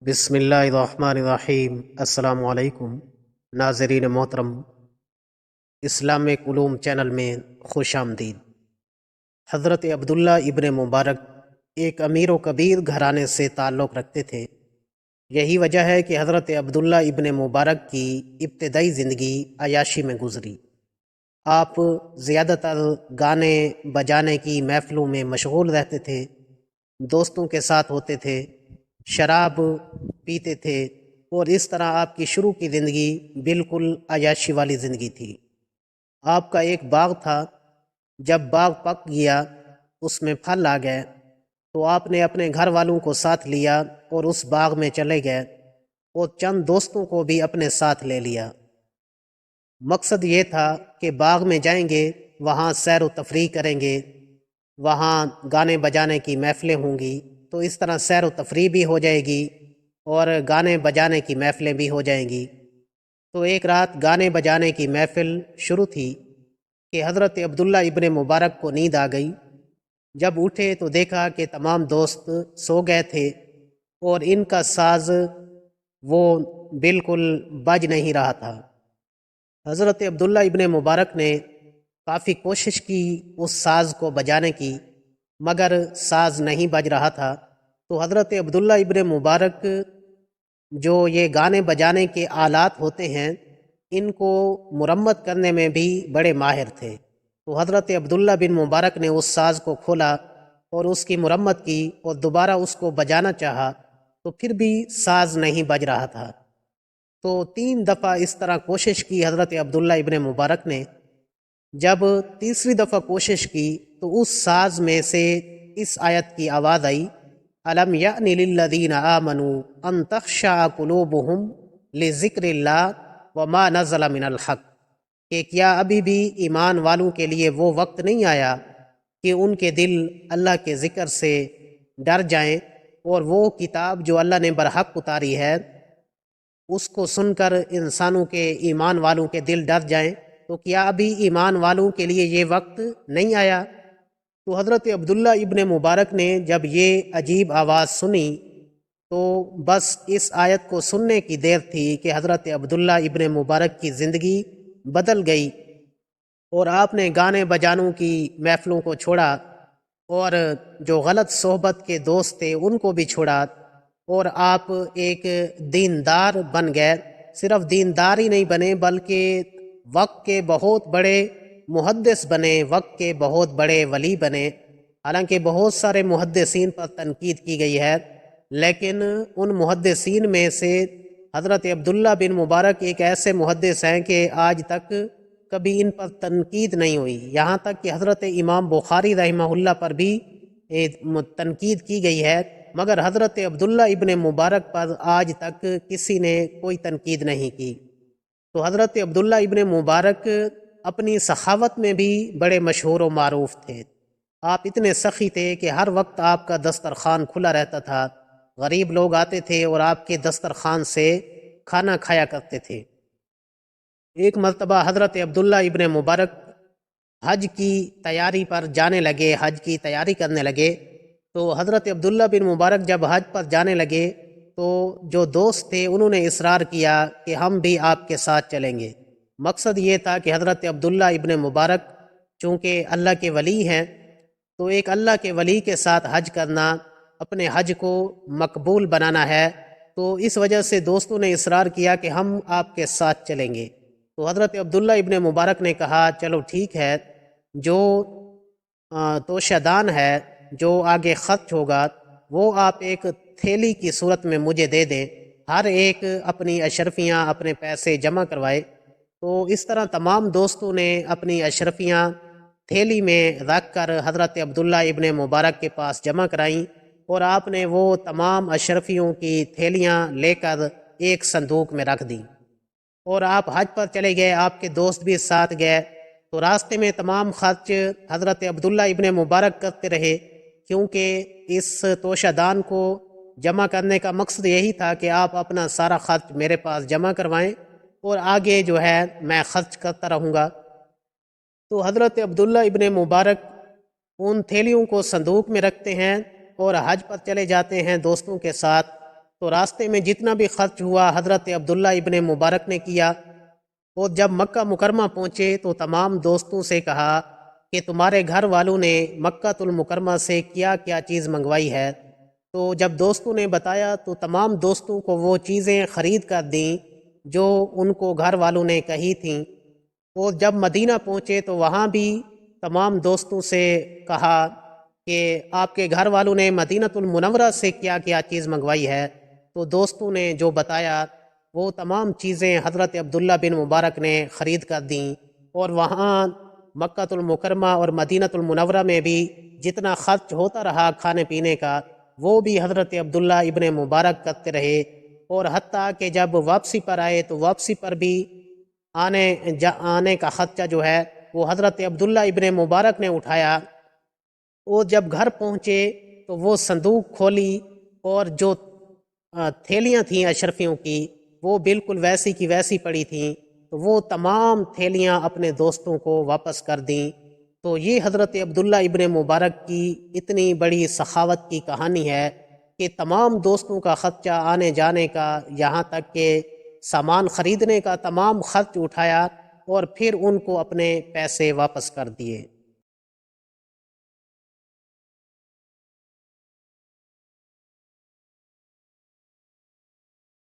بسم اللہ الرحمن الرحیم۔ السلام علیکم ناظرین محترم، اسلامک علوم چینل میں خوش آمدید۔ حضرت عبداللہ ابن مبارک ایک امیر و کبیر گھرانے سے تعلق رکھتے تھے۔ یہی وجہ ہے کہ حضرت عبداللہ ابن مبارک کی ابتدائی زندگی عیاشی میں گزری۔ آپ زیادہ تر گانے بجانے کی محفلوں میں مشغول رہتے تھے، دوستوں کے ساتھ ہوتے تھے، شراب پیتے تھے، اور اس طرح آپ کی شروع کی زندگی بالکل عیاشی والی زندگی تھی۔ آپ کا ایک باغ تھا، جب باغ پک گیا، اس میں پھل آ گئے، تو آپ نے اپنے گھر والوں کو ساتھ لیا اور اس باغ میں چلے گئے اور چند دوستوں کو بھی اپنے ساتھ لے لیا۔ مقصد یہ تھا کہ باغ میں جائیں گے، وہاں سیر و تفریح کریں گے، وہاں گانے بجانے کی محفلیں ہوں گی، تو اس طرح سیر و تفریح بھی ہو جائے گی اور گانے بجانے کی محفلیں بھی ہو جائیں گی۔ تو ایک رات گانے بجانے کی محفل شروع تھی کہ حضرت عبداللہ ابن مبارک کو نیند آ گئی۔ جب اٹھے تو دیکھا کہ تمام دوست سو گئے تھے اور ان کا ساز وہ بالکل بج نہیں رہا تھا۔ حضرت عبداللہ ابن مبارک نے کافی کوشش کی اس ساز کو بجانے کی، مگر ساز نہیں بج رہا تھا۔ تو حضرت عبداللہ ابن مبارک جو یہ گانے بجانے کے آلات ہوتے ہیں، ان کو مرمت کرنے میں بھی بڑے ماہر تھے۔ تو حضرت عبداللہ بن مبارک نے اس ساز کو کھولا اور اس کی مرمت کی اور دوبارہ اس کو بجانا چاہا، تو پھر بھی ساز نہیں بج رہا تھا۔ تو 3 دفعہ اس طرح کوشش کی حضرت عبداللہ ابن مبارک نے۔ جب تیسری دفعہ کوشش کی تو اس ساز میں سے اس آیت کی آواز آئی، الم یأن للذین آمنوا ان تخشع قلوبہم لذکر اللہ وما نزل من الحق، کہ کیا ابھی بھی ایمان والوں کے لیے وہ وقت نہیں آیا کہ ان کے دل اللہ کے ذکر سے ڈر جائیں، اور وہ کتاب جو اللہ نے برحق اتاری ہے اس کو سن کر انسانوں کے، ایمان والوں کے دل ڈر جائیں۔ تو کیا ابھی ایمان والوں کے لیے یہ وقت نہیں آیا؟ تو حضرت عبداللہ ابن مبارک نے جب یہ عجیب آواز سنی تو بس اس آیت کو سننے کی دیر تھی کہ حضرت عبداللہ ابن مبارک کی زندگی بدل گئی، اور آپ نے گانے بجانوں کی محفلوں کو چھوڑا اور جو غلط صحبت کے دوست تھے ان کو بھی چھوڑا، اور آپ ایک دیندار بن گئے۔ صرف دیندار ہی نہیں بنے بلکہ وقت کے بہت بڑے محدث بنے، وقت کے بہت بڑے ولی بنے۔ حالانکہ بہت سارے محدثین پر تنقید کی گئی ہے، لیکن ان محدثین میں سے حضرت عبداللہ بن مبارک ایک ایسے محدث ہیں کہ آج تک کبھی ان پر تنقید نہیں ہوئی، یہاں تک کہ حضرت امام بخاری رحمہ اللہ پر بھی تنقید کی گئی ہے، مگر حضرت عبداللہ ابن مبارک پر آج تک کسی نے کوئی تنقید نہیں کی۔ تو حضرت عبداللہ ابن مبارک اپنی سخاوت میں بھی بڑے مشہور و معروف تھے۔ آپ اتنے سخی تھے کہ ہر وقت آپ کا دسترخوان کھلا رہتا تھا، غریب لوگ آتے تھے اور آپ کے دسترخوان سے کھانا کھایا کرتے تھے۔ ایک مرتبہ حضرت عبداللہ ابن مبارک حج کی تیاری پر جانے لگے، حج کی تیاری کرنے لگے۔ تو حضرت عبداللہ بن مبارک جب حج پر جانے لگے تو جو دوست تھے انہوں نے اصرار کیا کہ ہم بھی آپ کے ساتھ چلیں گے۔ مقصد یہ تھا کہ حضرت عبداللہ ابن مبارک چونکہ اللہ کے ولی ہیں، تو ایک اللہ کے ولی کے ساتھ حج کرنا اپنے حج کو مقبول بنانا ہے، تو اس وجہ سے دوستوں نے اصرار کیا کہ ہم آپ کے ساتھ چلیں گے۔ تو حضرت عبداللہ ابن مبارک نے کہا چلو ٹھیک ہے، جو توشہ دان ہے، جو آگے خرچ ہوگا وہ آپ ایک تھیلی کی صورت میں مجھے دے دیں، ہر ایک اپنی اشرفیاں، اپنے پیسے جمع کروائے۔ تو اس طرح تمام دوستوں نے اپنی اشرفیاں تھیلی میں رکھ کر حضرت عبداللہ ابن مبارک کے پاس جمع کرائیں، اور آپ نے وہ تمام اشرفیوں کی تھیلیاں لے کر ایک صندوق میں رکھ دیں، اور آپ حج پر چلے گئے، آپ کے دوست بھی ساتھ گئے۔ تو راستے میں تمام خرچ حضرت عبداللہ ابن مبارک کرتے رہے، کیونکہ اس توشہ دان کو جمع کرنے کا مقصد یہی تھا کہ آپ اپنا سارا خرچ میرے پاس جمع کروائیں اور آگے جو ہے میں خرچ کرتا رہوں گا۔ تو حضرت عبداللہ ابن مبارک ان تھیلیوں کو صندوق میں رکھتے ہیں اور حج پر چلے جاتے ہیں دوستوں کے ساتھ۔ تو راستے میں جتنا بھی خرچ ہوا حضرت عبداللہ ابن مبارک نے کیا، اور جب مکہ مکرمہ پہنچے تو تمام دوستوں سے کہا کہ تمہارے گھر والوں نے مکہ المکرمہ سے کیا کیا چیز منگوائی ہے۔ تو جب دوستوں نے بتایا تو تمام دوستوں کو وہ چیزیں خرید کر دیں جو ان کو گھر والوں نے کہی تھیں۔ اور جب مدینہ پہنچے تو وہاں بھی تمام دوستوں سے کہا کہ آپ کے گھر والوں نے مدینہ المنورہ سے کیا کیا چیز منگوائی ہے۔ تو دوستوں نے جو بتایا وہ تمام چیزیں حضرت عبداللہ بن مبارک نے خرید کر دیں، اور وہاں مکہ المکرمہ اور مدینہ المنورہ میں بھی جتنا خرچ ہوتا رہا کھانے پینے کا وہ بھی حضرت عبداللہ ابن مبارک کرتے رہے، اور حتیٰ کہ جب واپسی پر آئے تو واپسی پر بھی آنے کا خرچہ جو ہے وہ حضرت عبداللہ ابن مبارک نے اٹھایا۔ اور جب گھر پہنچے تو وہ صندوق کھولی اور جو تھیلیاں تھیں اشرفیوں کی وہ بالکل ویسی کی ویسی پڑی تھیں، تو وہ تمام تھیلیاں اپنے دوستوں کو واپس کر دیں۔ تو یہ حضرت عبداللہ ابن مبارک کی اتنی بڑی سخاوت کی کہانی ہے کہ تمام دوستوں کا خرچہ آنے جانے کا، یہاں تک کہ سامان خریدنے کا تمام خرچ اٹھایا اور پھر ان کو اپنے پیسے واپس کر دیے۔